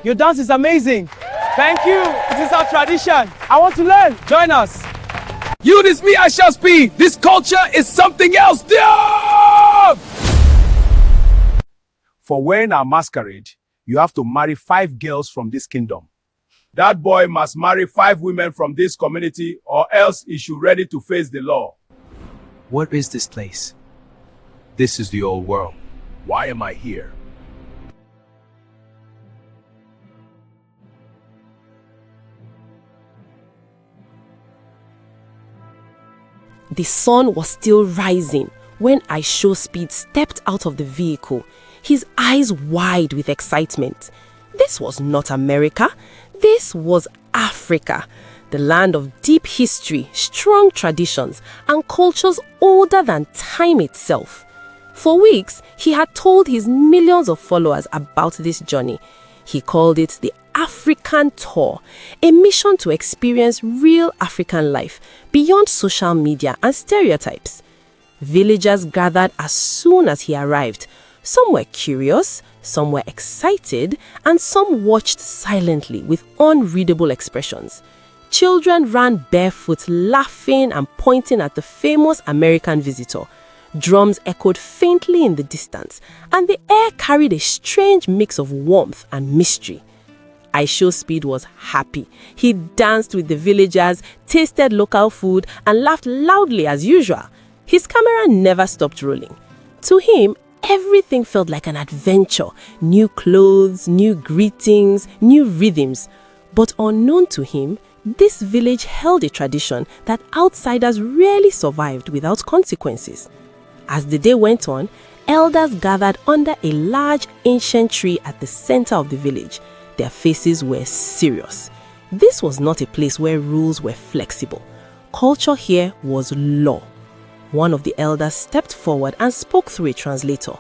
Your dance is amazing. Thank you. It is our tradition. I want to learn. Join us. You, this me, IShowSpeed. This culture is something else. Damn! For wearing our masquerade, you have to marry 5 girls from this kingdom. That boy must marry 5 women from this community, or else he should ready to face the law. What is this place? This is the old world. Why am I here? The sun was still rising when IShowSpeed stepped out of the vehicle, his eyes wide with excitement. This was not America, this was Africa, the land of deep history, strong traditions, and cultures older than time itself. For weeks, he had told his millions of followers about this journey. He called it the African Tour, a mission to experience real African life beyond social media and stereotypes. Villagers gathered as soon as he arrived. Some were curious, some were excited, and some watched silently with unreadable expressions. Children ran barefoot, laughing and pointing at the famous American visitor. Drums echoed faintly in the distance, and the air carried a strange mix of warmth and mystery. IShowSpeed was happy. He danced with the villagers, tasted local food, and laughed loudly as usual. His camera never stopped rolling. To him, everything felt like an adventure. New clothes, new greetings, new rhythms. But unknown to him, this village held a tradition that outsiders rarely survived without consequences. As the day went on, elders gathered under a large ancient tree at the center of the village. Their faces were serious. This was not a place where rules were flexible. Culture here was law. One of the elders stepped forward and spoke through a translator.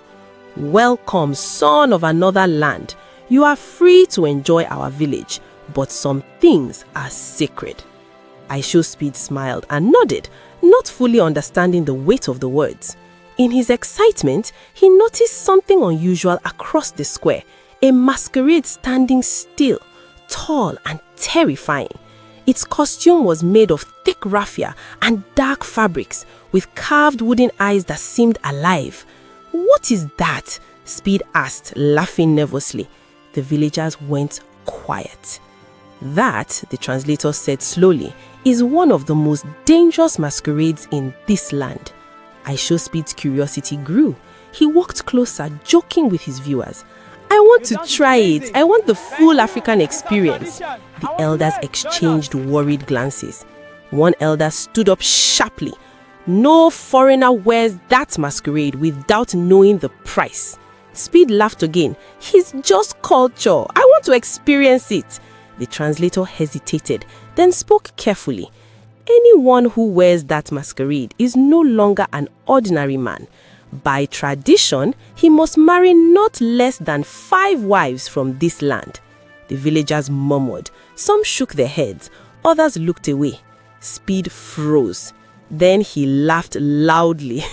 "Welcome, son of another land. You are free to enjoy our village, but some things are sacred." IShowSpeed smiled and nodded, not fully understanding the weight of the words. In his excitement, he noticed something unusual across the square. A masquerade standing still, tall and terrifying. Its costume was made of thick raffia and dark fabrics with carved wooden eyes that seemed alive. "What is that?" Speed asked, laughing nervously. The villagers went quiet. "That," the translator said slowly, "is one of the most dangerous masquerades in this land." IShowSpeed's curiosity grew. He walked closer, joking with his viewers. "I want to try it. I want the full African experience." The elders exchanged worried glances. One elder stood up sharply. "No foreigner wears that masquerade without knowing the price." Speed laughed again. "It's just culture. I want to experience it." The translator hesitated, then spoke carefully. "Anyone who wears that masquerade is no longer an ordinary man. By tradition, he must marry not less than 5 wives from this land." The villagers murmured. Some shook their heads. Others looked away. Speed froze. Then he laughed loudly.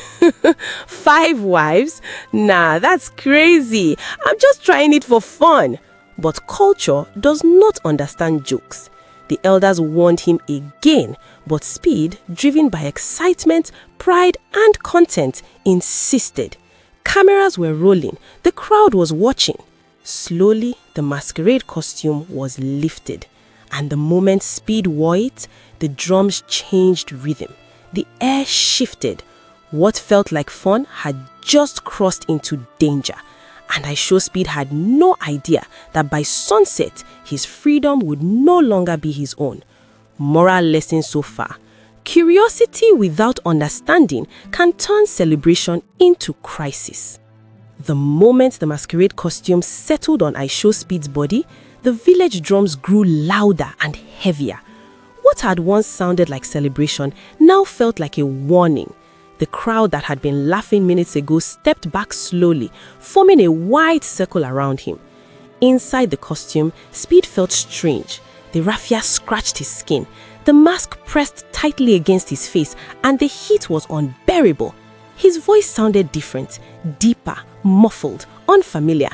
5 wives? Nah, that's crazy. I'm just trying it for fun. But culture does not understand jokes. The elders warned him again, but Speed, driven by excitement, pride, and content, insisted. Cameras were rolling. The crowd was watching. Slowly, the masquerade costume was lifted, and the moment Speed wore it, the drums changed rhythm. The air shifted. What felt like fun had just crossed into danger, and IShowSpeed had no idea that by sunset, his freedom would no longer be his own. Moral lesson so far: curiosity without understanding can turn celebration into crisis. The moment the masquerade costume settled on IShowSpeed's body, the village drums grew louder and heavier. What had once sounded like celebration now felt like a warning. The crowd that had been laughing minutes ago stepped back slowly, forming a wide circle around him. Inside the costume, Speed felt strange. The raffia scratched his skin. The mask pressed tightly against his face, and the heat was unbearable. His voice sounded different, deeper, muffled, unfamiliar.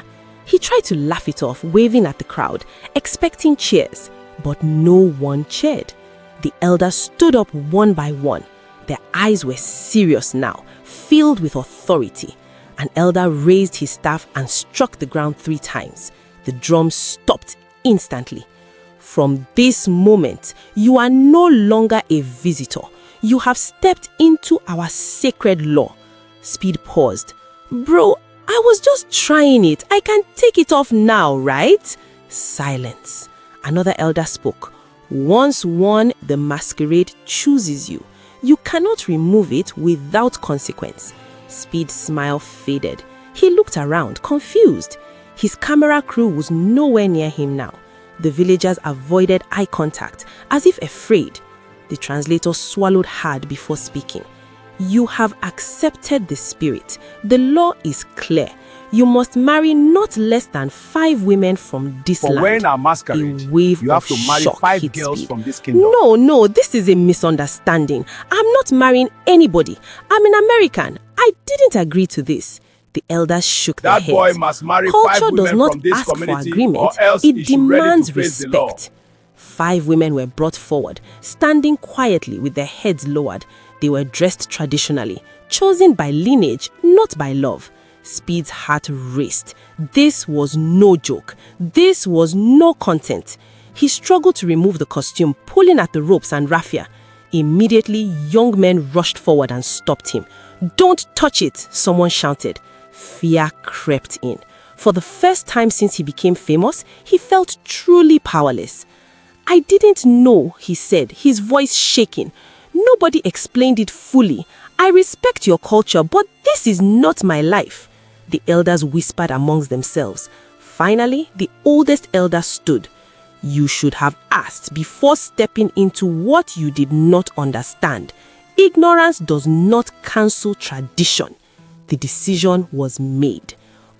He tried to laugh it off, waving at the crowd, expecting cheers, but no one cheered. The elders stood up one by one. Their eyes were serious now, filled with authority. An elder raised his staff and struck the ground 3 times. The drums stopped instantly. From this moment, you are no longer a visitor. You have stepped into our sacred law. Speed paused. Bro, I was just trying it. I can take it off now, right? Silence. Another elder spoke. Once won, the masquerade chooses you. You cannot remove it without consequence. Speed's smile faded. He looked around, confused. His camera crew was nowhere near him now. The villagers avoided eye contact, as if afraid. The translator swallowed hard before speaking. You have accepted the spirit. The law is clear. You must marry not less than 5 women from this land. For when our masquerade, A wave you have of to marry shock 5 hit girls Speed. from this kingdom. No, this is a misunderstanding. I'm not marrying anybody. I'm an American. I didn't agree to this. The elders shook their That heads. boy must marry 5 Culture women does not from this ask for community, agreement. or else It he should ready demands to face the law. respect. 5 women were brought forward, standing quietly with their heads lowered. They were dressed traditionally, chosen by lineage, not by love. Speed's heart raced. This was no joke. This was no content. He struggled to remove the costume, pulling at the ropes and raffia. Immediately, young men rushed forward and stopped him. Don't touch it, someone shouted. Fear crept in. For the first time since he became famous, he felt truly powerless. I didn't know, he said, his voice shaking. Nobody explained it fully. I respect your culture, but this is not my life. The elders whispered amongst themselves. Finally, the oldest elder stood. You should have asked before stepping into what you did not understand. Ignorance does not cancel tradition. The decision was made.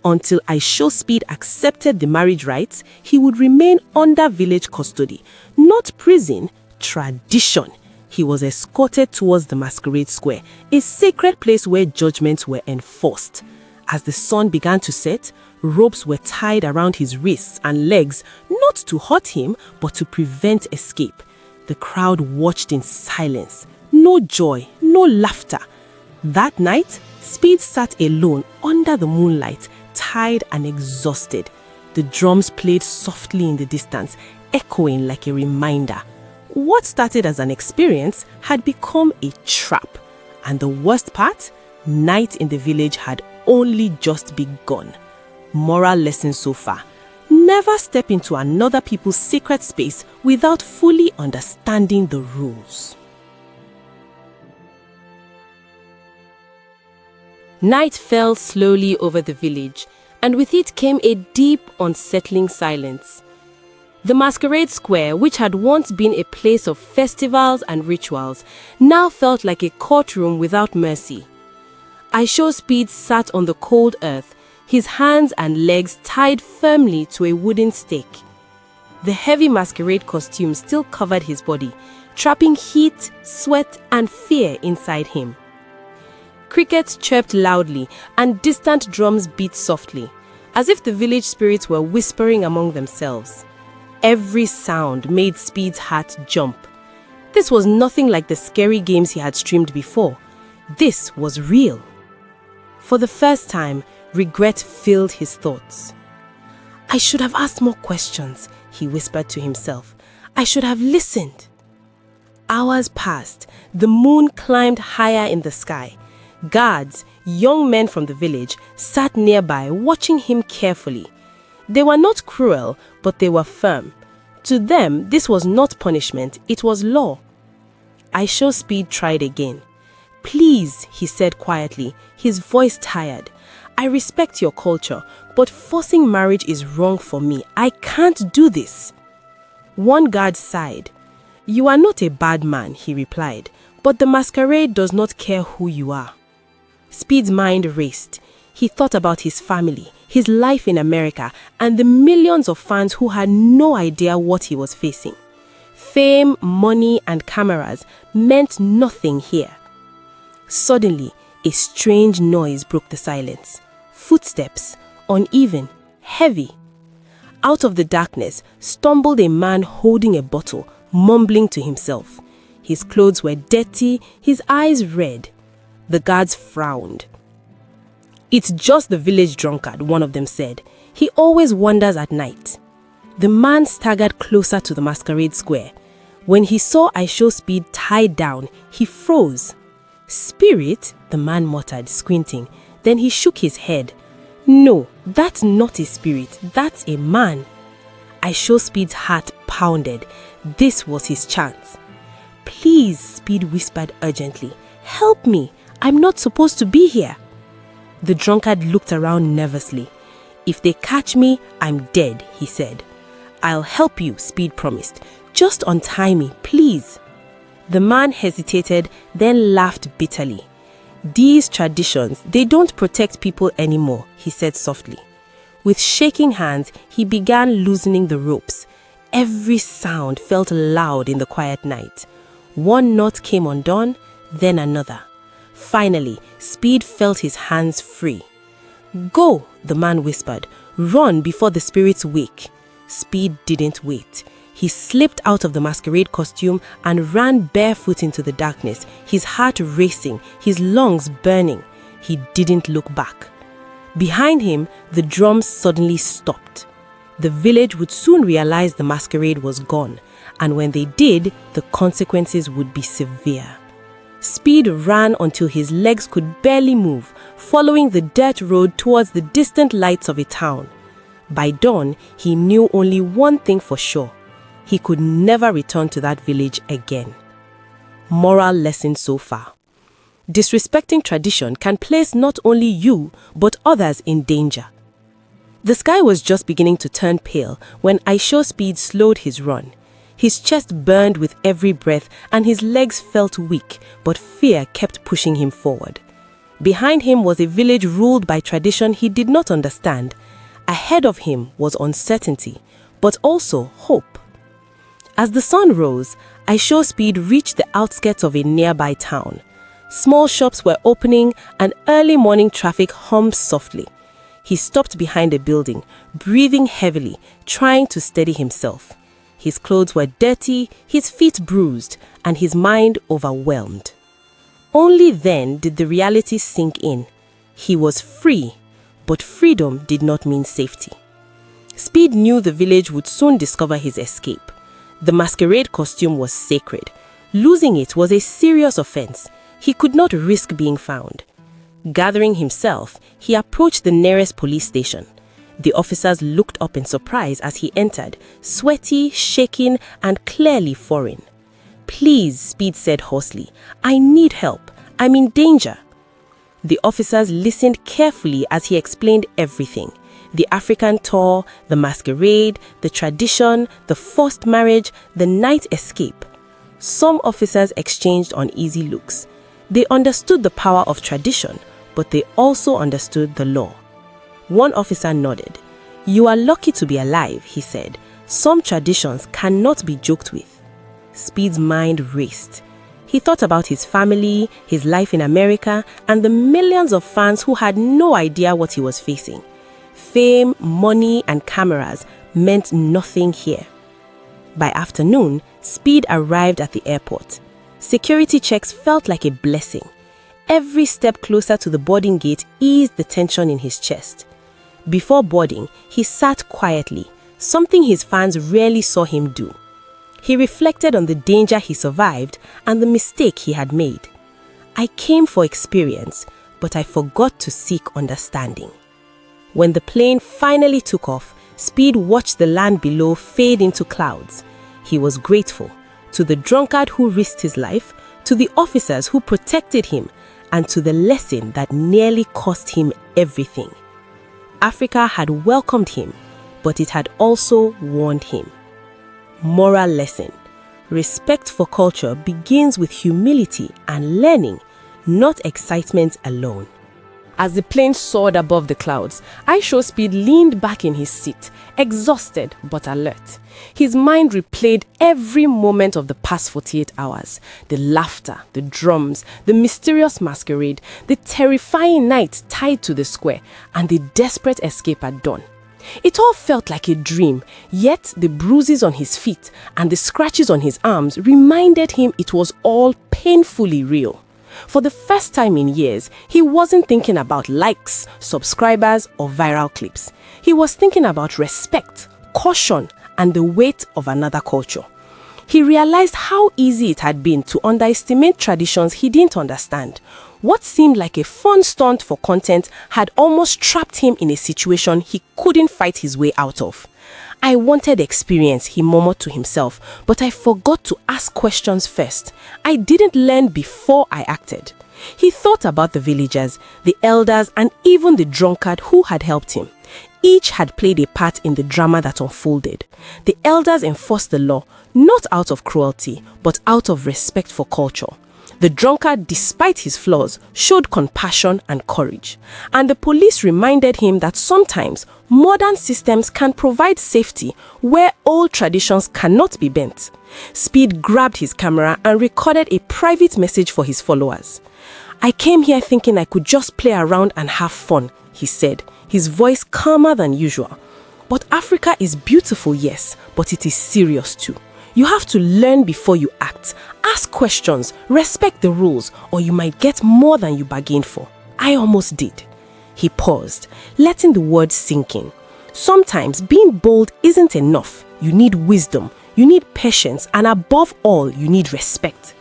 Until IShowSpeed accepted the marriage rights, he would remain under village custody. Not prison, tradition. He was escorted towards the Masquerade Square, a sacred place where judgments were enforced. As the sun began to set, ropes were tied around his wrists and legs, not to hurt him, but to prevent escape. The crowd watched in silence. No joy, no laughter. That night, Speed sat alone under the moonlight, tired and exhausted. The drums played softly in the distance, echoing like a reminder. What started as an experience had become a trap. And the worst part, night in the village had only just begun. Moral lesson so far: never step into another people's sacred space without fully understanding the rules. Night fell slowly over the village, and with it came a deep, unsettling silence. The Masquerade Square, which had once been a place of festivals and rituals, now felt like a courtroom without mercy. IShowSpeed sat on the cold earth, his hands and legs tied firmly to a wooden stake. The heavy masquerade costume still covered his body, trapping heat, sweat, and fear inside him. Crickets chirped loudly, and distant drums beat softly, as if the village spirits were whispering among themselves. Every sound made Speed's heart jump. This was nothing like the scary games he had streamed before. This was real. For the first time, regret filled his thoughts. I should have asked more questions, he whispered to himself. I should have listened. Hours passed. The moon climbed higher in the sky. Guards, young men from the village, sat nearby watching him carefully. They were not cruel, but they were firm. To them, this was not punishment, it was law. IShowSpeed tried again. Please, he said quietly, his voice tired. I respect your culture, but forcing marriage is wrong for me. I can't do this. One guard sighed. You are not a bad man, he replied, but the masquerade does not care who you are. Speed's mind raced. He thought about his family, his life in America, and the millions of fans who had no idea what he was facing. Fame, money, and cameras meant nothing here. Suddenly, a strange noise broke the silence. Footsteps, uneven, heavy. Out of the darkness stumbled a man holding a bottle, mumbling to himself. His clothes were dirty, his eyes red. The guards frowned. "It's just the village drunkard," one of them said. "He always wanders at night." The man staggered closer to the masquerade square. When he saw IShowSpeed tied down, he froze. "Spirit?" the man muttered, squinting. Then he shook his head. "No, that's not a spirit, that's a man." IShowSpeed's heart pounded. This was his chance. "Please," Speed whispered urgently. "Help me, I'm not supposed to be here." The drunkard looked around nervously. "If they catch me, I'm dead," he said. "I'll help you," Speed promised. "Just untie me, please." The man hesitated, then laughed bitterly. "These traditions, they don't protect people anymore," he said softly. With shaking hands, he began loosening the ropes. Every sound felt loud in the quiet night. One knot came undone, then another. Finally, Speed felt his hands free. "Go," the man whispered. "Run before the spirits wake." Speed didn't wait. He slipped out of the masquerade costume and ran barefoot into the darkness, his heart racing, his lungs burning. He didn't look back. Behind him, the drums suddenly stopped. The village would soon realize the masquerade was gone, and when they did, the consequences would be severe. Speed ran until his legs could barely move, following the dirt road towards the distant lights of a town. By dawn, he knew only one thing for sure. He could never return to that village again. Moral lesson so far. Disrespecting tradition can place not only you, but others in danger. The sky was just beginning to turn pale when IShowSpeed slowed his run. His chest burned with every breath and his legs felt weak, but fear kept pushing him forward. Behind him was a village ruled by tradition he did not understand. Ahead of him was uncertainty, but also hope. As the sun rose, IShowSpeed reached the outskirts of a nearby town. Small shops were opening and early morning traffic hummed softly. He stopped behind a building, breathing heavily, trying to steady himself. His clothes were dirty, his feet bruised, and his mind overwhelmed. Only then did the reality sink in. He was free, but freedom did not mean safety. Speed knew the village would soon discover his escape. The masquerade costume was sacred. Losing it was a serious offense. He could not risk being found. Gathering himself, he approached the nearest police station. The officers looked up in surprise as he entered, sweaty, shaking, and clearly foreign. "Please," Speed said hoarsely, "I need help. I'm in danger." The officers listened carefully as he explained everything. The African tour, the masquerade, the tradition, the forced marriage, the night escape. Some officers exchanged uneasy looks. They understood the power of tradition, but they also understood the law. One officer nodded. "You are lucky to be alive," he said. "Some traditions cannot be joked with." Speed's mind raced. He thought about his family, his life in America, and the millions of fans who had no idea what he was facing. Fame, money, and cameras meant nothing here. By afternoon, Speed arrived at the airport. Security checks felt like a blessing. Every step closer to the boarding gate eased the tension in his chest. Before boarding, he sat quietly, something his fans rarely saw him do. He reflected on the danger he survived and the mistake he had made. "I came for experience, but I forgot to seek understanding." When the plane finally took off, Speed watched the land below fade into clouds. He was grateful to the drunkard who risked his life, to the officers who protected him, and to the lesson that nearly cost him everything. Africa had welcomed him, but it had also warned him. Moral lesson: respect for culture begins with humility and learning, not excitement alone. As the plane soared above the clouds, IShowSpeed leaned back in his seat, exhausted but alert. His mind replayed every moment of the past 48 hours. The laughter, the drums, the mysterious masquerade, the terrifying night tied to the square, and the desperate escape at dawn. It all felt like a dream, yet the bruises on his feet and the scratches on his arms reminded him it was all painfully real. For the first time in years, he wasn't thinking about likes, subscribers, or viral clips. He was thinking about respect, caution, and the weight of another culture. He realized how easy it had been to underestimate traditions he didn't understand. What seemed like a fun stunt for content had almost trapped him in a situation he couldn't fight his way out of. I wanted experience, he murmured to himself, but I forgot to ask questions first. I didn't learn before I acted. He thought about the villagers, the elders, and even the drunkard who had helped him. Each had played a part in the drama that unfolded. The elders enforced the law, not out of cruelty, but out of respect for culture. The drunkard, despite his flaws, showed compassion and courage. And the police reminded him that sometimes modern systems can provide safety where old traditions cannot be bent. Speed grabbed his camera and recorded a private message for his followers. "I came here thinking I could just play around and have fun," he said, his voice calmer than usual. "But Africa is beautiful, yes, but it is serious too. You have to learn before you act. Ask questions, respect the rules, or you might get more than you bargained for. I almost did." He paused, letting the words sink in. Sometimes being bold isn't enough. You need wisdom, you need patience, and above all, you need respect.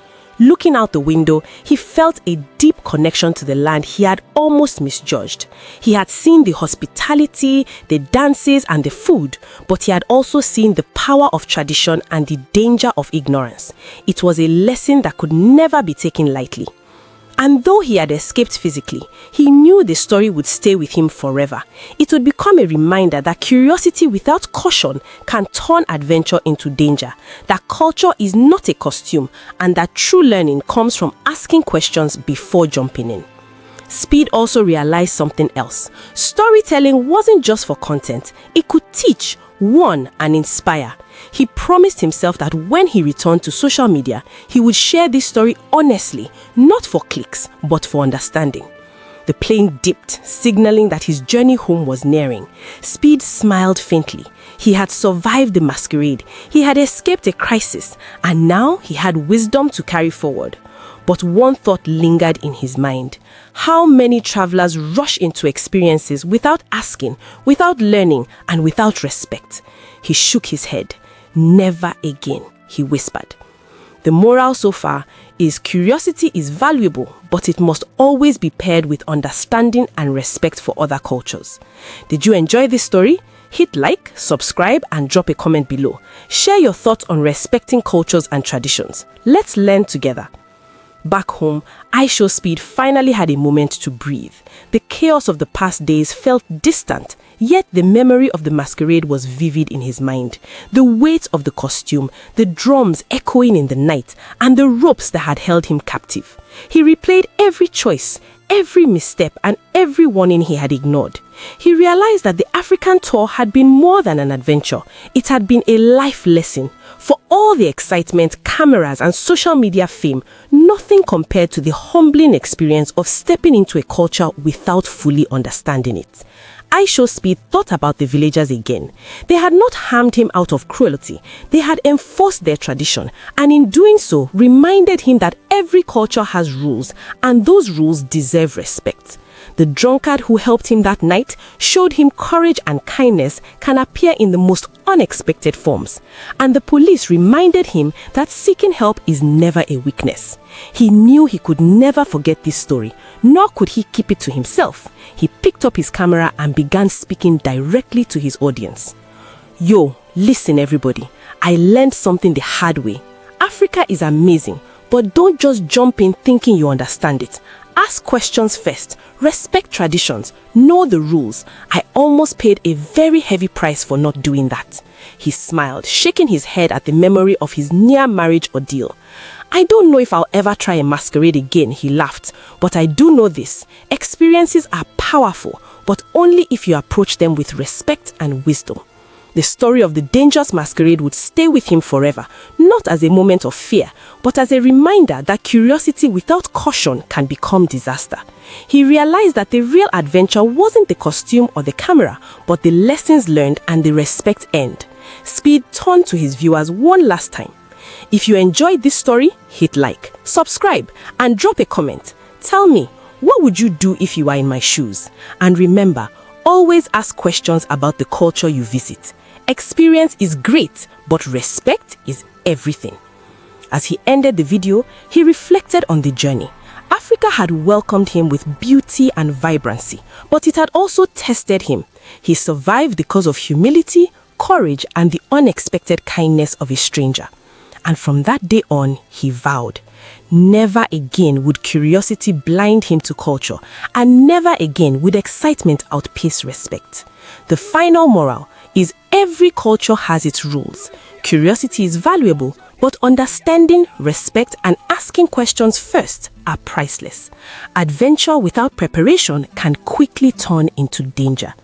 Looking out the window, he felt a deep connection to the land he had almost misjudged. He had seen the hospitality, the dances, and the food, but he had also seen the power of tradition and the danger of ignorance. It was a lesson that could never be taken lightly. And though he had escaped physically, he knew the story would stay with him forever. It would become a reminder that curiosity without caution can turn adventure into danger, that culture is not a costume, and that true learning comes from asking questions before jumping in. Speed also realized something else. Storytelling wasn't just for content. It could teach, warn, and inspire. He promised himself that when he returned to social media, he would share this story honestly, not for clicks, but for understanding. The plane dipped, signaling that his journey home was nearing. Speed smiled faintly. He had survived the masquerade, he had escaped a crisis, and now he had wisdom to carry forward. But one thought lingered in his mind. How many travelers rush into experiences without asking, without learning, and without respect? He shook his head. "Never again," he whispered. The moral so far is curiosity is valuable, but it must always be paired with understanding and respect for other cultures. Did you enjoy this story? Hit like, subscribe, and drop a comment below. Share your thoughts on respecting cultures and traditions. Let's learn together. Back home, IShowSpeed finally had a moment to breathe. The chaos of the past days felt distant, yet the memory of the masquerade was vivid in his mind. The weight of the costume, the drums echoing in the night, and the ropes that had held him captive. He replayed every choice, every misstep, and every warning he had ignored. He realized that the African tour had been more than an adventure. It had been a life lesson. For all the excitement, cameras, and social media fame, nothing compared to the humbling experience of stepping into a culture without fully understanding it. IShowSpeed thought about the villagers again. They had not harmed him out of cruelty. They had enforced their tradition, and in doing so, reminded him that every culture has rules, and those rules deserve respect. The drunkard who helped him that night showed him courage and kindness can appear in the most unexpected forms. And the police reminded him that seeking help is never a weakness. He knew he could never forget this story, nor could he keep it to himself. He picked up his camera and began speaking directly to his audience. "Yo, listen everybody. I learned something the hard way. Africa is amazing, but don't just jump in thinking you understand it. Ask questions first, respect traditions, know the rules. I almost paid a very heavy price for not doing that." He smiled, shaking his head at the memory of his near-marriage ordeal. "I don't know if I'll ever try a masquerade again," he laughed, "but I do know this. Experiences are powerful, but only if you approach them with respect and wisdom." The story of the dangerous masquerade would stay with him forever, not as a moment of fear, but as a reminder that curiosity without caution can become disaster. He realized that the real adventure wasn't the costume or the camera, but the lessons learned and the respect earned. Speed turned to his viewers one last time. If you enjoyed this story, hit like, subscribe, and drop a comment. Tell me, what would you do if you were in my shoes? And remember, always ask questions about the culture you visit. Experience is great, but respect is everything. As he ended the video, he reflected on the journey. Africa had welcomed him with beauty and vibrancy, but it had also tested him. He survived because of humility, courage, and the unexpected kindness of a stranger. And from that day on, he vowed, never again would curiosity blind him to culture, and never again would excitement outpace respect. The final moral is every culture has its rules. Curiosity is valuable, but understanding, respect, and asking questions first are priceless. Adventure without preparation can quickly turn into danger.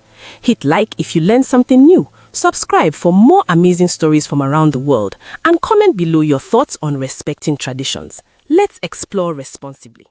Hit like if you learned something new. Subscribe for more amazing stories from around the world, and comment below your thoughts on respecting traditions. Let's explore responsibly.